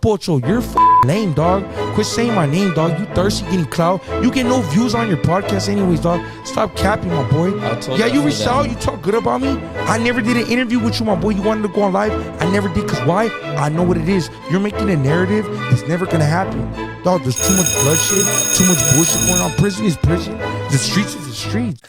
Pocho, you're lame, dog. Quit saying my name, dog. You thirsty getting clout. You get no views on your podcast anyways, dog. Stop capping, my boy. Yeah, you reached out. You talk good about me. I never did an interview with you, my boy. You wanted to go on live. I never did, because why? I know what it is. You're making a narrative that's never going to happen. Dog, there's too much bloodshed, too much bullshit going on. Prison is prison. The streets is the streets.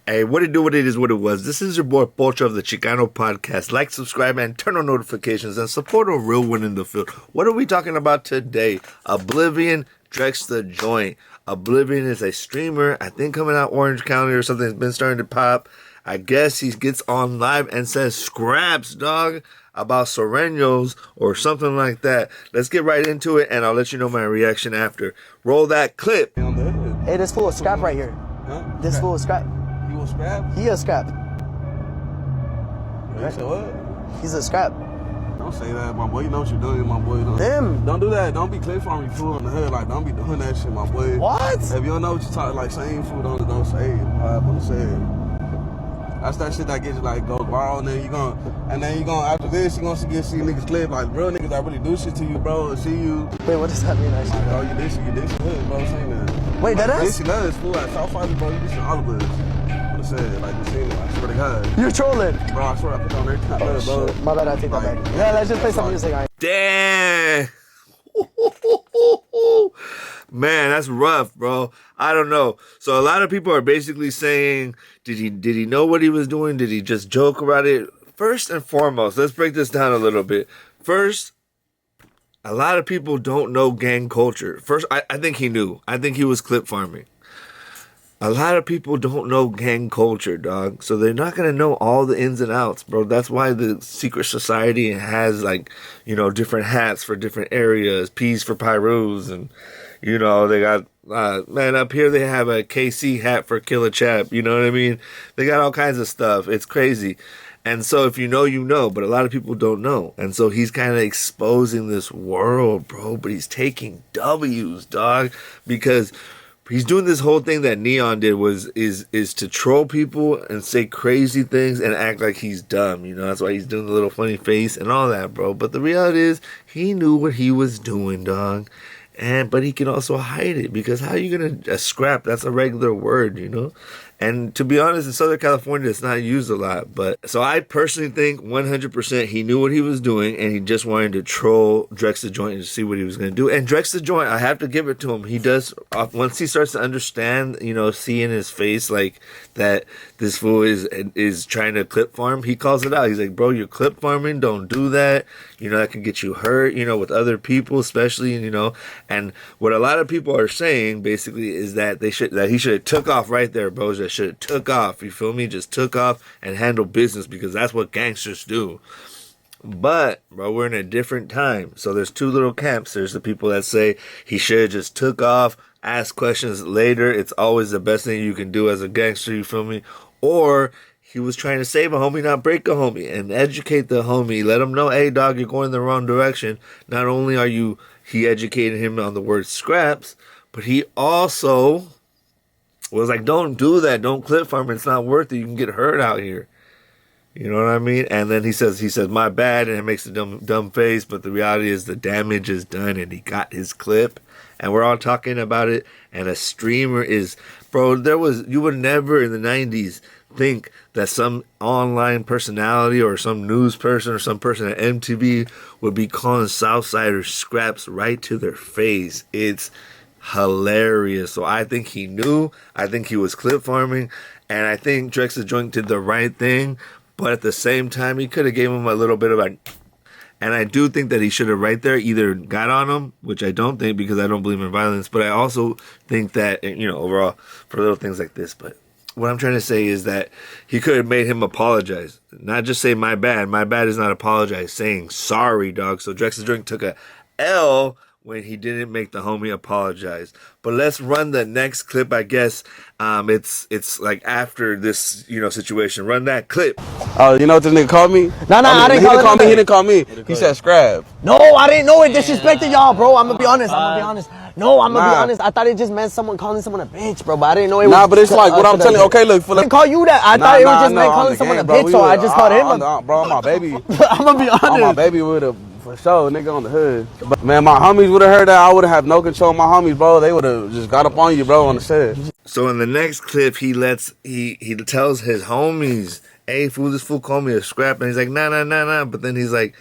Hey, what it do, what it is, what it was. This is your boy Pocho of the Chicano Podcast. Like, subscribe, and turn on notifications and support a real one in the field. What are we talking about today? Oblivion, Drex the Joint. Oblivion is a streamer, I think coming out Orange County or something. It's been starting to pop. I guess he gets on live and says scraps, dog, about Surenos or something like that. Let's get right into it, and I'll let you know my reaction after. Roll that clip. Hey, this fool is scrap right here. Huh? This fool is scrap. He was scrap? He a scrap. You said what? He's a scrap. Don't say that, my boy. You know what you're doing, my boy. Don't do that. Don't be clip farming fool in the hood. Like, don't be doing that shit, my boy. What? If you don't know what you're talking, like, saying food, don't say it. Don't say it. That's that shit that gets you, like, go viral, and then you gonna, after this, you gonna see niggas clip, like, real niggas that really do shit to you, bro, see you. Wait, what does that mean, actually? Like, oh, you dish hood, bro, saying that. Wait, that is? Dish us, fool, at South Five, bro, you dishing all of us. I said, like, you seen it, I swear to God. You're trolling. Bro, I swear I put on everything. Oh, shit. My bad, I take that back. Yeah, let's just play some music. Damn. Man, that's rough, bro. I don't know. So a lot of people are basically saying, did he know what he was doing? Did he just joke about it? First and foremost, let's break this down a little bit. First, a lot of people don't know gang culture. First, I think he knew. I think he was clip farming. A lot of people don't know gang culture, dog. So they're not going to know all the ins and outs, bro. That's why the secret society has, like, you know, different hats for different areas, P's for Pyrus, and, you know, they got, man, up here they have a KC hat for Kill a Chap, you know what I mean? They got all kinds of stuff. It's crazy. And so if you know, you know, but a lot of people don't know. And so he's kind of exposing this world, bro, but he's taking W's, dog, because he's doing this whole thing that Neon did is to troll people and say crazy things and act like he's dumb. You know, that's why he's doing the little funny face and all that, bro. But the reality is he knew what he was doing, dog. But he can also hide it, because how are you going to scrap? That's a regular word, you know? And to be honest, in Southern California, it's not used a lot. But so I personally think 100% he knew what he was doing, and he just wanted to troll Drex the Joint and see what he was going to do. And Drex the Joint, I have to give it to him. He does, once he starts to understand, you know, see in his face, like, that this fool is trying to clip farm, he calls it out. He's like, bro, you're clip farming. Don't do that. You know, that can get you hurt, you know, with other people, especially, you know. And what a lot of people are saying, basically, is that he should have took off right there, bro. That should have took off, you feel me? Just took off and handled business, because that's what gangsters do. But, bro, we're in a different time. So there's two little camps. There's the people that say he should have just took off, ask questions later. It's always the best thing you can do as a gangster, you feel me? Or he was trying to save a homie, not break a homie, and educate the homie. Let him know, hey, dog, you're going the wrong direction. Not only he educated him on the word scraps, but he also was like, don't do that. Don't clip farm. It's not worth it. You can get hurt out here. You know what I mean? And then he says, my bad, and it makes a dumb face. But the reality is the damage is done, and he got his clip. And we're all talking about it. And a streamer is, bro, you would never in the 90s think that some online personality or some news person or some person at MTV would be calling Southsiders scraps right to their face. It's hilarious. So I think he knew. I think he was clip farming, and I think Drex the Joint did the right thing. But at the same time, he could have gave him a little bit of a. And I do think that he should have right there either got on him, which I don't think, because I don't believe in violence. But I also think that, you know, overall, for little things like this. But what I'm trying to say is that he could have made him apologize, not just say my bad. My bad is not apologize, saying sorry, dog. So Drex the Joint took a L when he didn't make the homie apologize. But let's run the next clip, I guess. It's like after this, you know, situation. Run that clip. Oh, you know what this nigga called me? No, I didn't call him. He didn't call me. He said scrap. No, I didn't know it disrespected y'all, bro. I'm gonna be honest. No, I'm gonna be honest. I thought it just meant someone calling someone a bitch, bro. But I didn't know it was. Nah, but it's like what I'm telling you. Okay, look. I didn't call you that. I thought it was just meant calling someone a bitch, so I just called him. Bro, I'm my baby. I'm gonna be honest. I'm my baby with a for sure, nigga on the hood. But man, my homies would have heard that. I would have no control of my homies, bro. They would have just got up on you, bro, on the set. So in the next clip, he tells his homies, "Hey, fool, this fool called me a scrap," and he's like, "Nah." But then he's like,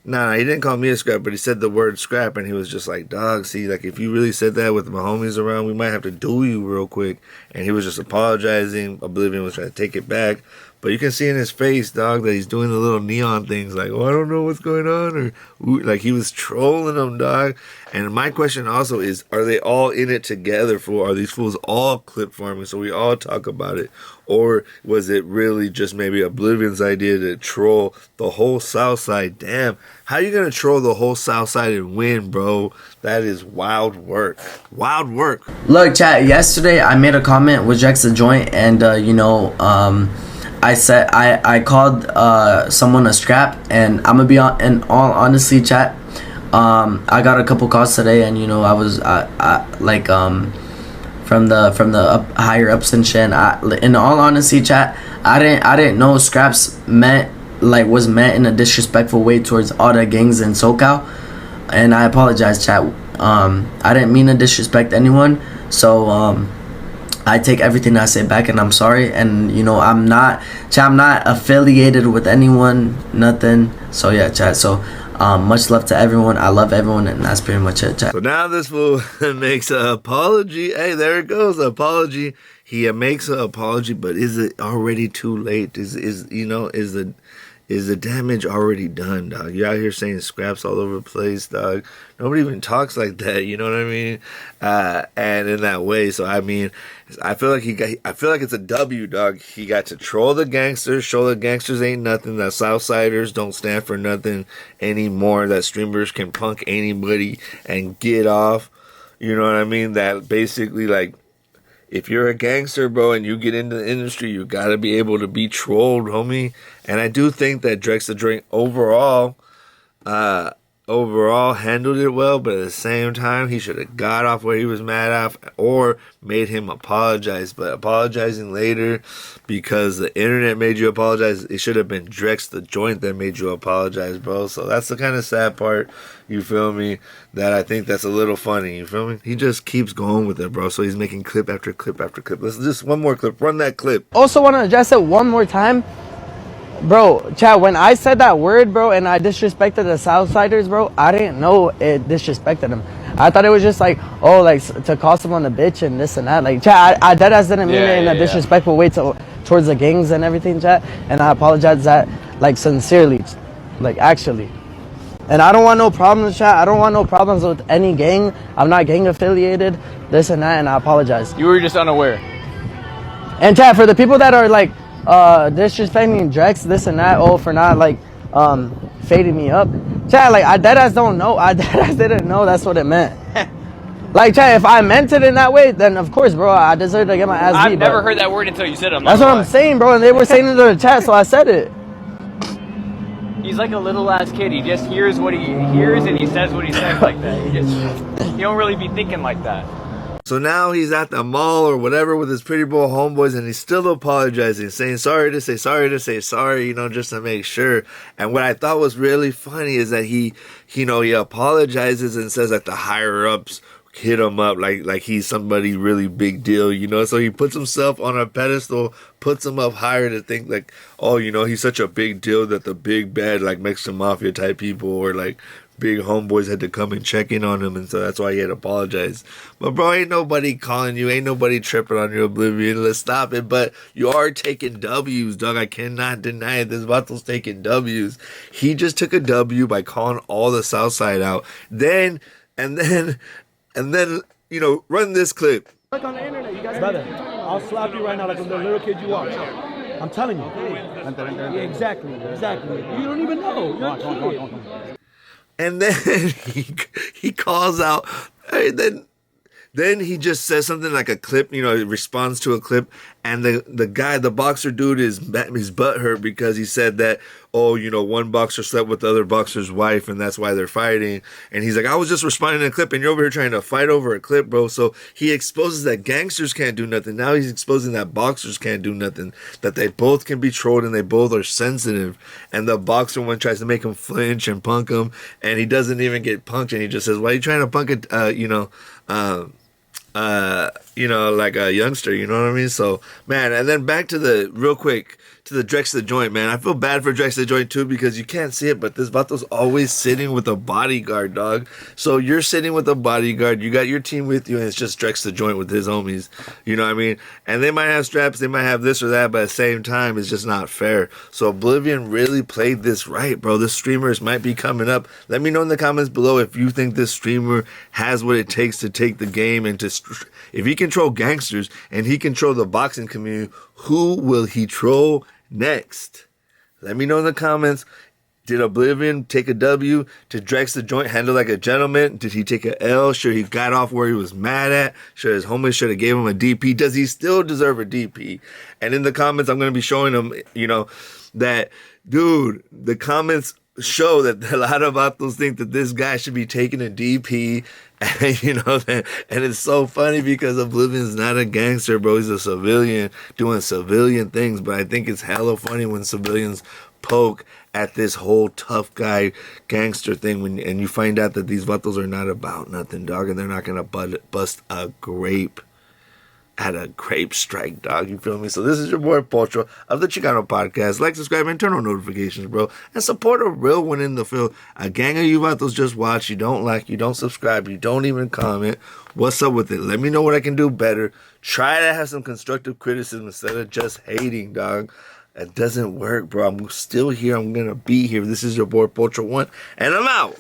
"Nah, he didn't call me a scrap, but he said the word scrap," and he was just like, "Dog, see, like if you really said that with my homies around, we might have to do you real quick." And he was just apologizing. Oblivion was trying to take it back. But you can see in his face, dog, that he's doing the little neon things like, "Oh, I don't know what's going on," or "Ooh," like he was trolling them, dog. And my question also is, are they all in it together, fool? Are these fools all clip farming so we all talk about it? Or was it really just maybe Oblivion's idea to troll the whole South Side? Damn, how you gonna troll the whole South Side and win, bro? That is wild work. Wild work. Look, chat, yesterday I made a comment with Drex the Joint, and I said I called someone a scrap, and I'm gonna be on. In all honesty, chat, I got a couple calls today, and I was from the higher ups and shit. And in all honesty, chat, I didn't know scraps was meant in a disrespectful way towards all the gangs in SoCal, and I apologize, chat. I didn't mean to disrespect anyone, so I take everything I say back, and I'm sorry. And I'm not affiliated with anyone, nothing. So yeah, chat. So much love to everyone. I love everyone, and that's pretty much it, chat. So now this fool makes an apology. Hey, there it goes, apology. He makes an apology, but is it already too late? Is the damage already done, dog? You out here saying scraps all over the place, dog. Nobody even talks like that, you know what I mean? And in that way, so I mean, I feel like it's a W, dog. He got to troll the gangsters, show the gangsters ain't nothing, that Southsiders don't stand for nothing anymore, that streamers can punk anybody and get off. You know what I mean? That basically, like, if you're a gangster, bro, and you get into the industry, you gotta be able to be trolled, homie. And I do think that Drex the Drink overall handled it well, but at the same time, he should have got off where he was mad at, or made him apologize. But apologizing later because the internet made you apologize, it should have been Drex the Joint that made you apologize, bro. So that's the kind of sad part, you feel me, that I think that's a little funny, you feel me? He just keeps going with it, bro. So he's making clip after clip after clip. Let's just one more clip. Run that clip. Also want to address it one more time. Bro, Chad, when I said that word, bro, and I disrespected the Southsiders, bro, I didn't know it disrespected them. I thought it was just like, oh, like to call someone a bitch and this and that. Like, Chad, I deadass didn't mean it in a disrespectful way towards the gangs and everything, Chad. And I apologize that, like, sincerely, like, actually. And I don't want no problems, Chad. I don't want no problems with any gang. I'm not gang affiliated, this and that, and I apologize. You were just unaware. And Chad, for the people that are like, disrespecting Drex, this and that, for not like fading me up, Chad, like I deadass don't know. I deadass didn't know that's what it meant. Like, Chad, if I meant it in that way, then of course, bro, I deserve to get my ass beat. I've never heard that word until you said it. That's what I'm saying, bro, and they were saying it in the chat, so I said it. He's like a little ass kid. He just hears what he hears and he says what he says like that. He don't really be thinking like that. So now he's at the mall or whatever with his pretty boy homeboys, and he's still apologizing, saying sorry to say sorry, just to make sure. And what I thought was really funny is that he apologizes and says that the higher ups hit him up like he's somebody really big deal, So he puts himself on a pedestal, puts him up higher to think like, oh, he's such a big deal that the big bad like Mexican mafia type people or like big homeboys had to come and check in on him, and so that's why he had to apologize. But bro, ain't nobody calling you, ain't nobody tripping on your Oblivion. Let's stop it. But you are taking W's, dog. I cannot deny it. This Vato's taking W's. He just took a W by calling all the South Side out. Then run this clip. Look on the internet, you guys. Brother, I'll slap you right now like I'm the little kid you are. I'm telling you. Yeah, exactly. You don't even know. You're a kid. And then he calls out, hey, then he just says something like a clip, responds to a clip, and the guy, the boxer dude is butthurt because he said that, oh, you know, one boxer slept with the other boxer's wife and that's why they're fighting. And he's like, I was just responding to a clip and you're over here trying to fight over a clip, bro. So he exposes that gangsters can't do nothing. Now he's exposing that boxers can't do nothing, that they both can be trolled and they both are sensitive. And the boxer one tries to make him flinch and punk him, and he doesn't even get punked, and he just says, why are you trying to punk it, like a youngster, you know what I mean? So, man, and then back to the, real quick, to the Drex the Joint, man. I feel bad for Drex the Joint, too, because you can't see it, but this Vato's always sitting with a bodyguard, dog. So you're sitting with a bodyguard, you got your team with you, and it's just Drex the Joint with his homies, you know what I mean? And they might have straps, they might have this or that, but at the same time, it's just not fair. So Oblivion really played this right, bro. This streamers might be coming up. Let me know in the comments below if you think this streamer has what it takes to take the game and to, if he control gangsters and he control the boxing community, who will he troll next? Let me know in the comments. Did Oblivion take a W? Did Drex the Joint handle like a gentleman? Did he take a L? Sure, he got off where he was mad at. Sure, his homies should have gave him a DP. Does he still deserve a DP? And in the comments, I'm going to be showing him, you know, that, dude, the comments show that a lot of vatos think that this guy should be taking a DP. And, you know, and it's so funny because Oblivion's not a gangster, bro. He's a civilian doing civilian things. But I think it's hella funny when civilians poke at this whole tough guy gangster thing and you find out that these vatos are not about nothing, dog, and they're not gonna bust a grape at a grape strike, dog. You feel me? So this is your boy Pocho of the Chicano Podcast. Like, subscribe, and turn on notifications, bro. And support a real one in the field. A gang of you vatos just watch. You don't like, you don't subscribe, you don't even comment. What's up with it? Let me know what I can do better. Try to have some constructive criticism instead of just hating, dog. It doesn't work, bro. I'm still here. I'm gonna be here. This is your boy Pocho 1, and I'm out.